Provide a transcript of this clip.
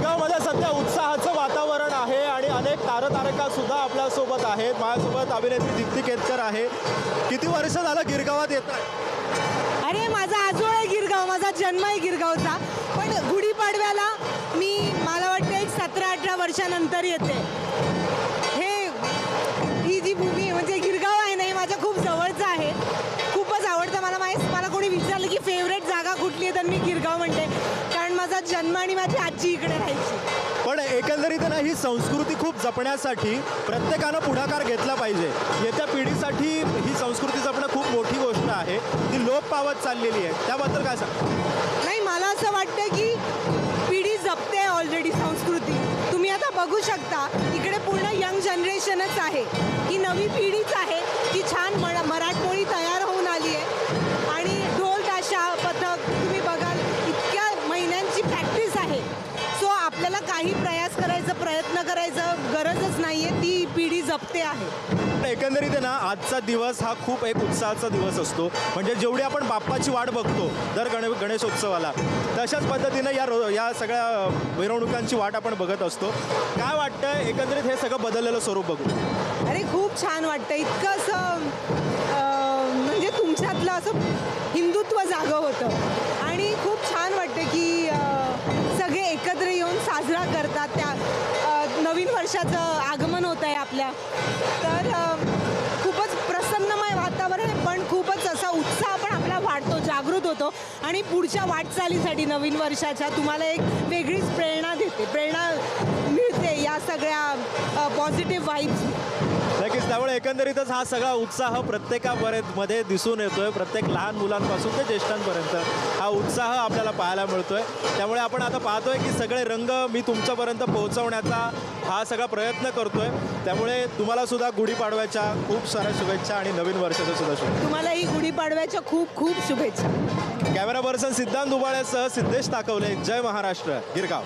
गिरगावमध्ये सध्या उत्साहाचं वातावरण आहे आणि अनेक तारतारका सुद्धा आपल्यासोबत आहेत. माझ्यासोबत अभिनेत्री दीप्ती केतकर आहे. किती वर्ष झालं गिरगावात येत आहे? अरे माझा आजोळ आहे गिरगाव, माझा जन्म आहे गिरगावचा. पण गुढीपाडव्याला मला वाटतं एक 17-18 वर्षानंतर येते. ही जी भूमी आहे म्हणजे गिरगाव आहे ना, हे माझ्या खूप जवळचं आहे. खूपच आवडतं मला कोणी विचारलं की फेवरेट जागा कुठली आहे तर मी गिरगाव म्हणते, कारण माझा जन्म आणि माझी आजी इकडे राहायची. पण एकंदरीत ना ही संस्कृती खूप जपण्यासाठी प्रत्येकानं पुढाकार घेतला पाहिजे. येत्या पिढीसाठी ही संस्कृती जपणं खूप मोठी गोष्ट आहे. ती लोप पावत चाललेली आहे, त्याबद्दल काय सांग? नाही, मला असं वाटतं की पिढी जपते ऑलरेडी संस्कृती. तुम्ही आता बघू शकता इकडे पूर्ण यंग जनरेशनच आहे, ही नवी पिढीच आहे की छान मराठमोळी तयार होऊन आली आहे. आणि ढोल ताशा पथक तुम्ही बघाल, इतक्या महिन्यांची प्रॅक्टिस आहे. सो आपल्याला काही प्रयत्न करायचं गरजच नाही आहे, ती पिढी जपते आहे. एकंदरीत आहे ना, आजचा दिवस हा खूप एक उत्साहाचा दिवस असतो. म्हणजे जेवढी आपण बाप्पाची वाट बघतो दर गणेशोत्सवाला, तशाच पद्धतीनं या सगळ्या मिरवणुकांची वाट आपण बघत असतो. काय वाटतं एकंदरीत हे सगळं बदललेलं स्वरूप बघू? अरे खूप छान वाटतं. इतकं असं म्हणजे तुमच्यातलं असं हिंदुत्व जागं होतं आणि खूप छान वाटतं की सगळे एकत्र येऊन साजरा करतात. त्या नवीन वर्षाचं आगमन होतं आहे आपल्या, तर खूपच प्रसन्नमय वातावरण आहे. पण खूपच असा उत्साह पण आपला वाढतो, जागृत होतो आणि पुढच्या वाटचालीसाठी नवीन वर्षाच्या तुम्हाला एक वेगळीच प्रेरणा मिळते या सगळ्या पॉझिटिव्ह वाईब्स. नक्कीच. त्यामुळे एकंदरीतच हा सगळा उत्साह प्रत्येकामध्ये दिसून येतोय. प्रत्येक लहान मुलांपासून ते ज्येष्ठांपर्यंत हा उत्साह आपल्याला पाहायला मिळतोय. त्यामुळे आपण आता पाहतोय की सगळे रंग मी तुमच्यापर्यंत पोहोचवण्याचा हा सगळा प्रयत्न करतोय. त्यामुळे तुम्हाला सुद्धा गुढीपाडव्याच्या खूप साऱ्या शुभेच्छा आणि नवीन वर्षाच्या सुद्धा शुभेच्छा. तुम्हालाही गुढीपाडव्याच्या खूप खूप शुभेच्छा. कॅमेरा पर्सन सिद्धांत दुबाळेसह सिद्धेश ताकवले. जय महाराष्ट्र. गिरगाव.